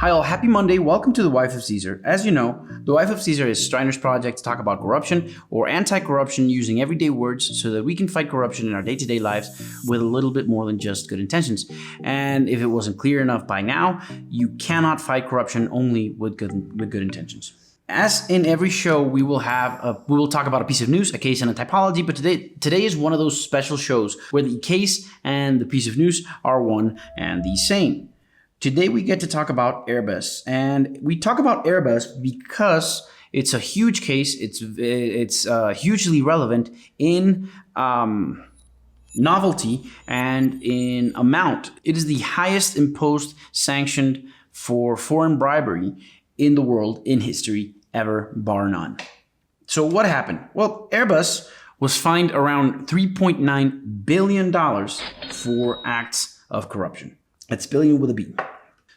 Hi all, happy Monday. Welcome to The Wife of Caesar. As you know, The Wife of Caesar is Steiner's project to talk about corruption or anti-corruption using everyday words so that we can fight corruption in our day-to-day lives with a little bit more than just good intentions. And if it wasn't clear enough by now, you cannot fight corruption only with good intentions. As in every show, we will talk about a piece of news, a case, and a typology. But today is one of those special shows where the case and the piece of news are one and the same. Today we get to talk about Airbus, and we talk about Airbus because it's a huge case. It's hugely relevant in novelty and in amount. It is the highest imposed sanction for foreign bribery in the world in history ever, bar none. So what happened? Well, Airbus was fined around $3.9 billion for acts of corruption. That's billion with a B.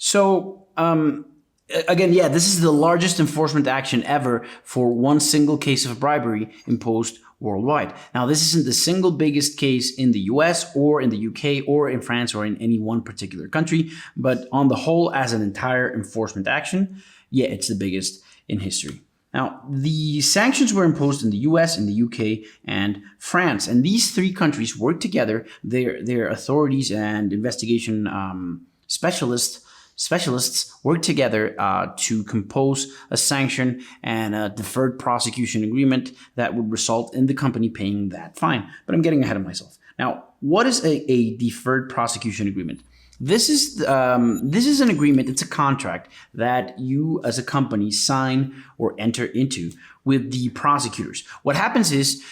So, again, this is the largest enforcement action ever for one single case of bribery imposed worldwide. Now, this isn't the single biggest case in the US or in the UK or in France or in any one particular country, but on the whole, as an entire enforcement action, it's the biggest in history. Now, the sanctions were imposed in the US, in the UK, and France. And these three countries work together. Their authorities and investigation specialists work together to compose a sanction and a deferred prosecution agreement that would result in the company paying that fine. But I'm getting ahead of myself. Now, what is a deferred prosecution agreement? This is an agreement. It's a contract that you as a company sign or enter into with the prosecutors. What happens is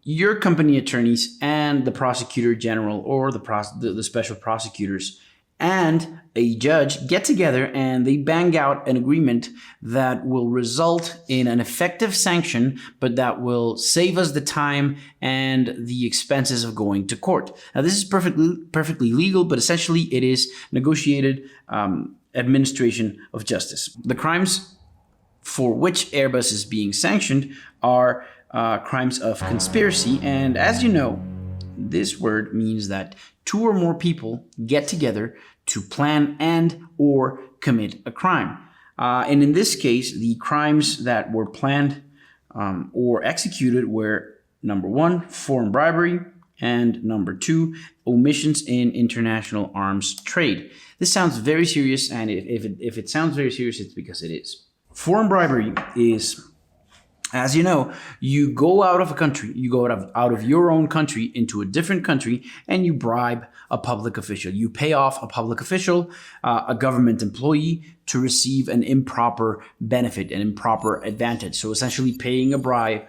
your company attorneys and the prosecutor general or the special prosecutors and a judge get together and they bang out an agreement that will result in an effective sanction, but that will save us the time and the expenses of going to court. Now, this is perfectly legal, but essentially it is negotiated administration of justice. The crimes for which Airbus is being sanctioned are crimes of conspiracy, and as you know, this word means that two or more people get together to plan and or commit a crime. And in this case, the crimes that were planned or executed were, number one, foreign bribery, and number two, omissions in international arms trade. This sounds very serious, and if it sounds very serious, it's because it is. Foreign bribery is, as you know, you go out of a country, you go out of your own country into a different country, and you bribe a public official. You pay off a public official, a government employee, to receive an improper benefit, an improper advantage. So essentially paying a bribe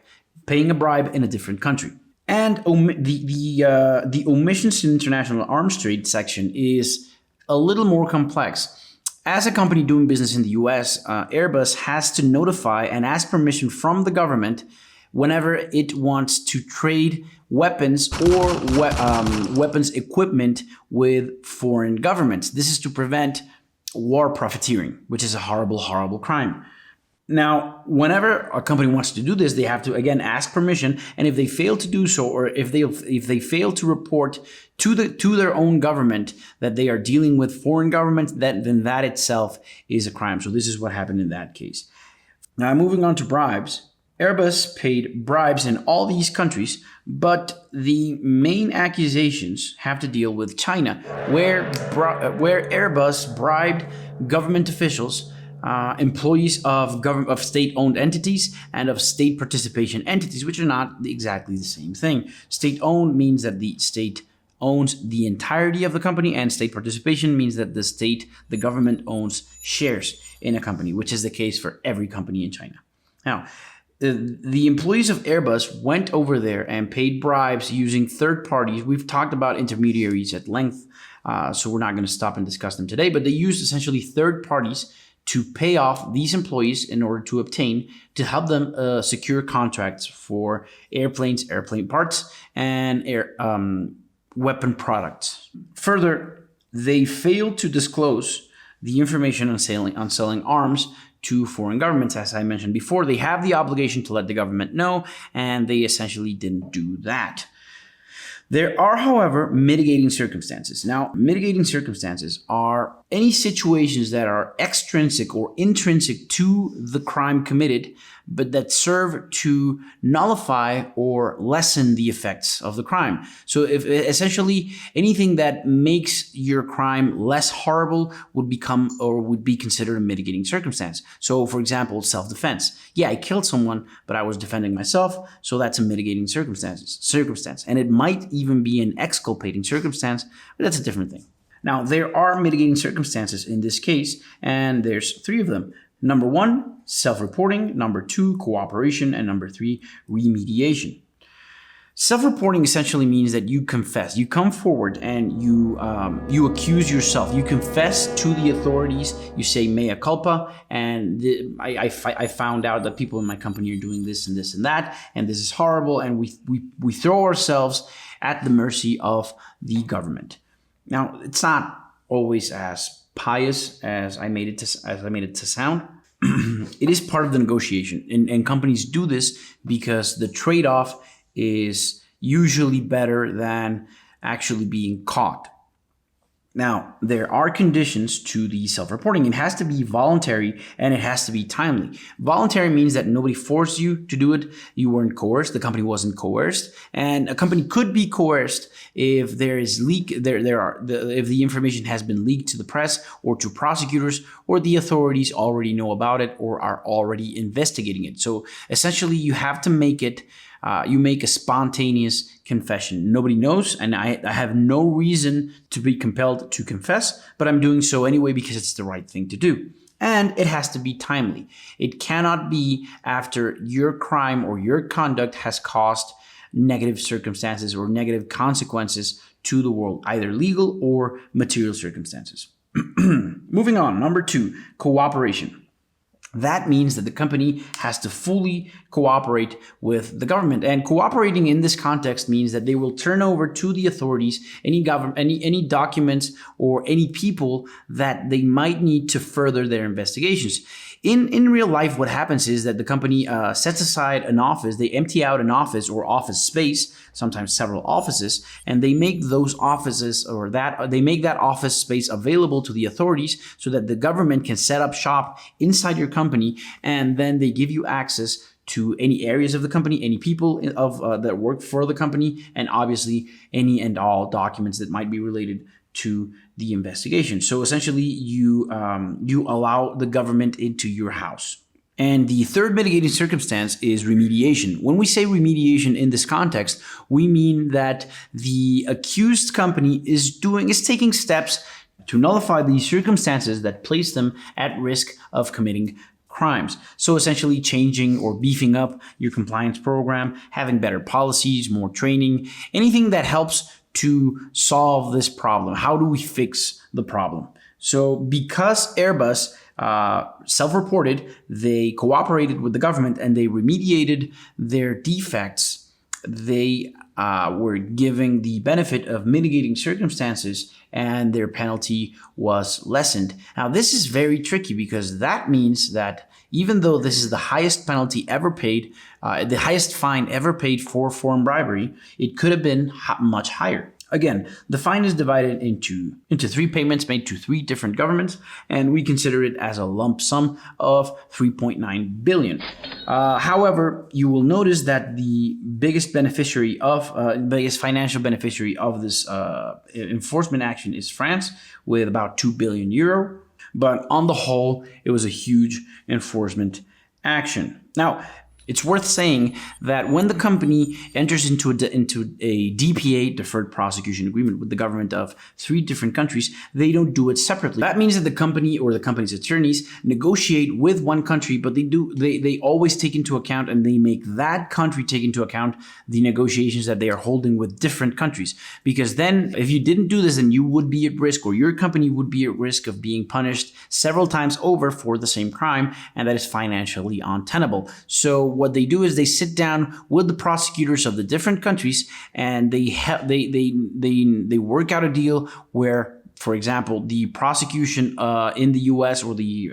in a different country. And the omissions in international arms trade section is a little more complex. As a company doing business in the US, Airbus has to notify and ask permission from the government whenever it wants to trade weapons or weapons equipment with foreign governments. This is to prevent war profiteering, which is a horrible, horrible crime. Now, whenever a company wants to do this, they have to, again, ask permission. And if they fail to do so, or if they fail to report to their own government that they are dealing with foreign governments, then that itself is a crime. So this is what happened in that case. Now, moving on to bribes. Airbus paid bribes in all these countries, but the main accusations have to deal with China, where Airbus bribed government officials, employees of state-owned entities and of state participation entities, which are not exactly the same thing. State-owned means that the state owns the entirety of the company, and state participation means that the government owns shares in a company, which is the case for every company in China. Now, the employees of Airbus went over there and paid bribes using third parties. We've talked about intermediaries at length, so we're not going to stop and discuss them today, but they used essentially third parties to pay off these employees in order to help them secure contracts for airplanes, airplane parts, and weapon products. Further, they failed to disclose the information on selling arms to foreign governments. As I mentioned before, they have the obligation to let the government know, and they essentially didn't do that. There are, however, mitigating circumstances. Now, mitigating circumstances are any situations that are extrinsic or intrinsic to the crime committed, but that serve to nullify or lessen the effects of the crime. So if essentially anything that makes your crime less horrible would become or would be considered a mitigating circumstance. So for example, self-defense. Yeah, I killed someone, but I was defending myself, so that's a mitigating circumstance. And it might even be an exculpating circumstance, but that's a different thing. Now, there are mitigating circumstances in this case, and there's 3 of them. Number 1, self-reporting. Number 2, cooperation. And number 3, remediation. Self-reporting essentially means that you confess. You come forward and you accuse yourself. You confess to the authorities. You say mea culpa, and I found out that people in my company are doing this and this and that, and this is horrible. And we throw ourselves at the mercy of the government. Now, it's not always as pious as I made it to sound. It is part of the negotiation, and companies do this because the trade-off is usually better than actually being caught. Now, there are conditions to the self-reporting. It has to be voluntary and it has to be timely. Voluntary means that nobody forced you to do it. You weren't coerced. The company wasn't coerced. And a company could be coerced if there is if the information has been leaked to the press or to prosecutors, or the authorities already know about it or are already investigating it. So essentially, you have to make it. You make a spontaneous confession. Nobody knows, and I have no reason to be compelled to confess, but I'm doing so anyway because it's the right thing to do. And it has to be timely. It cannot be after your crime or your conduct has caused negative circumstances or negative consequences to the world, either legal or material circumstances. Moving on, number 2, cooperation. That means that the company has to fully cooperate with the government. And cooperating in this context means that they will turn over to the authorities any documents or any people that they might need to further their investigations. In real life, what happens is that the company sets aside an office, they empty out an office or office space, sometimes several offices, and they make those offices they make that office space available to the authorities so that the government can set up shop inside your company, and then they give you access to any areas of the company, any people that work for the company, and obviously any and all documents that might be related to the investigation. So essentially, you allow the government into your house. And the third mitigating circumstance is remediation. When we say remediation in this context, we mean that the accused company is taking steps to nullify the circumstances that place them at risk of committing crimes. So essentially changing or beefing up your compliance program, having better policies, more training, anything that helps to solve this problem. How do we fix the problem? So because Airbus self-reported, they cooperated with the government and they remediated their defects, they were giving the benefit of mitigating circumstances, and their penalty was lessened. Now, this is very tricky because that means that even though this is the highest penalty ever paid, the highest fine ever paid for foreign bribery, it could have been much higher. Again, the fine is divided into 3 payments made to 3 different governments, and we consider it as a lump sum of 3.9 billion. However, you will notice that the biggest financial beneficiary of this enforcement action is France, with about 2 billion euro. But on the whole, it was a huge enforcement action. Now, it's worth saying that when the company enters into a DPA, deferred prosecution agreement, with the government of 3 different countries, they don't do it separately. That means that the company or the company's attorneys negotiate with one country, but they always take into account, and they make that country take into account the negotiations that they are holding with different countries. Because then if you didn't do this, then you would be at risk, or your company would be at risk of being punished several times over for the same crime, and that is financially untenable. So what they do is they sit down with the prosecutors of the different countries, and they work out a deal where, for example, the prosecution in the US or the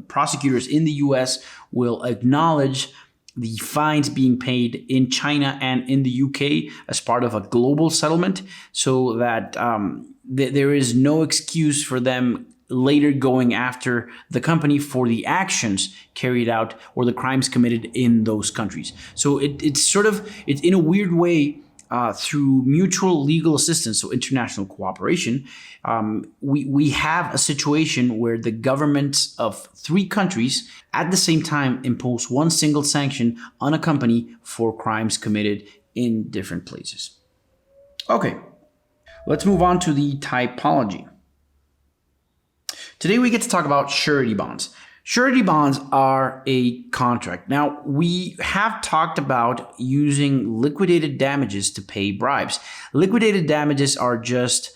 prosecutors in the US will acknowledge the fines being paid in China and in the UK as part of a global settlement, so that there is no excuse for them later going after the company for the actions carried out or the crimes committed in those countries. So it's in a weird way, through mutual legal assistance, so international cooperation, we have a situation where the governments of 3 countries at the same time impose one single sanction on a company for crimes committed in different places. Okay, let's move on to the typology. Today we get to talk about surety bonds. Surety bonds are a contract. Now, we have talked about using liquidated damages to pay bribes. Liquidated damages are just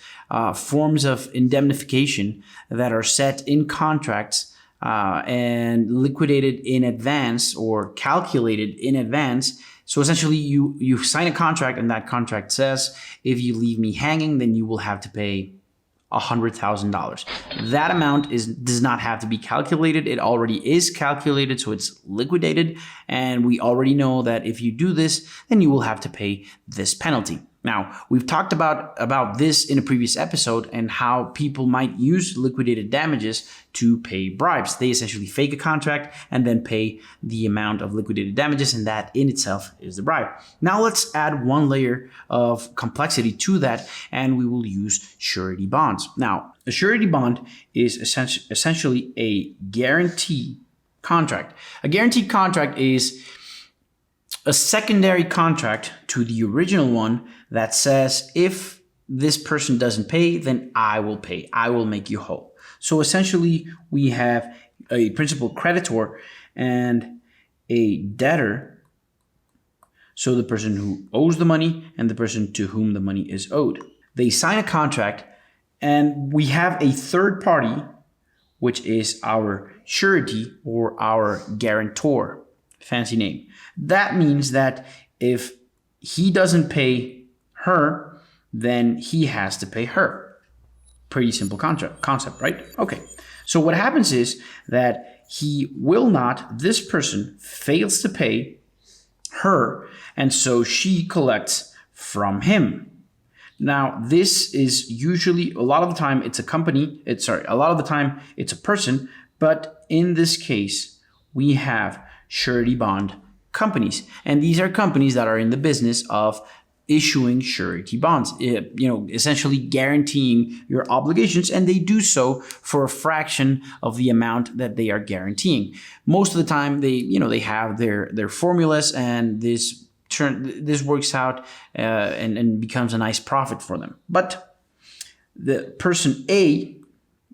forms of indemnification that are set in contracts and liquidated in advance or calculated in advance. So essentially, you sign a contract, and that contract says, if you leave me hanging, then you will have to pay $100,000. That amount does not have to be calculated. It already is calculated, so it's liquidated. And we already know that if you do this, then you will have to pay this penalty. Now, we've talked about this in a previous episode and how people might use liquidated damages to pay bribes. They essentially fake a contract and then pay the amount of liquidated damages, and that in itself is the bribe. Now let's add one layer of complexity to that, and we will use surety bonds. Now, a surety bond is essentially a guarantee contract. A guarantee contract is a secondary contract to the original one that says, if this person doesn't pay, then I will pay. I will make you whole. So essentially, we have a principal creditor and a debtor. So the person who owes the money and the person to whom the money is owed. They sign a contract, and we have a third party, which is our surety or our guarantor. Fancy name. That means that if he doesn't pay her, then he has to pay her. Pretty simple concept, right? Okay. So what happens is that this person fails to pay her, and so she collects from him. Now, this is usually, a lot of the time it's a person, but in this case, we have surety bond companies. And these are companies that are in the business of issuing surety bonds, essentially guaranteeing your obligations, and they do so for a fraction of the amount that they are guaranteeing. Most of the time, they have their formulas, and this works out and becomes a nice profit for them. But the person A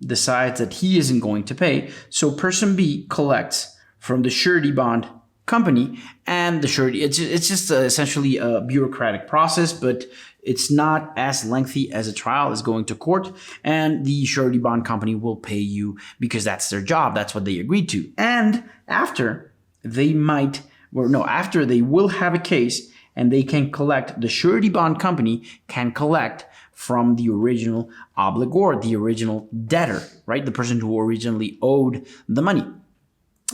decides that he isn't going to pay, so person B collects from the surety bond company, and the surety, it's just essentially a bureaucratic process, but it's not as lengthy as a trial as going to court, and the surety bond company will pay you because that's their job, that's what they agreed to. And after they will have a case, and they can collect, the surety bond company can collect from the original obligor, the original debtor, right? The person who originally owed the money.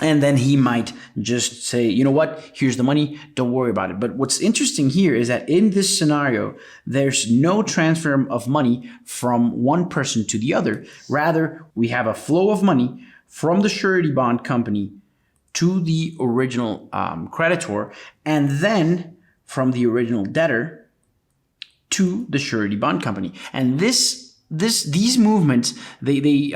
And then he might just say, you know what, here's the money, don't worry about it. But what's interesting here is that in this scenario, there's no transfer of money from one person to the other. Rather, we have a flow of money from the surety bond company to the original creditor, and then from the original debtor to the surety bond company. And these movements, they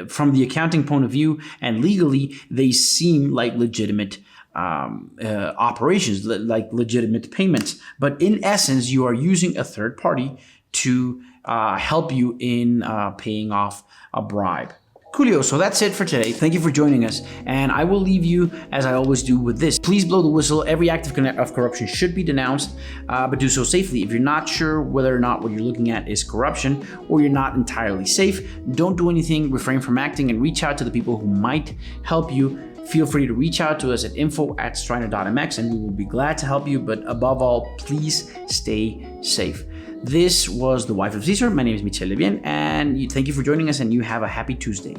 from the accounting point of view and legally, they seem like legitimate operations, like legitimate payments. But in essence, you are using a third party to help you in paying off a bribe. Coolio, so that's it for today. Thank you for joining us, and I will leave you, as I always do, with this. Please blow the whistle. Every act of corruption should be denounced, but do so safely. If you're not sure whether or not what you're looking at is corruption, or you're not entirely safe, don't do anything, refrain from acting, and reach out to the people who might help you. Feel free to reach out to us at info@striner.mx, and we will be glad to help you, but above all, please stay safe. This was The Wife of Caesar. My name is Michel Levien, and thank you for joining us, and you have a happy Tuesday.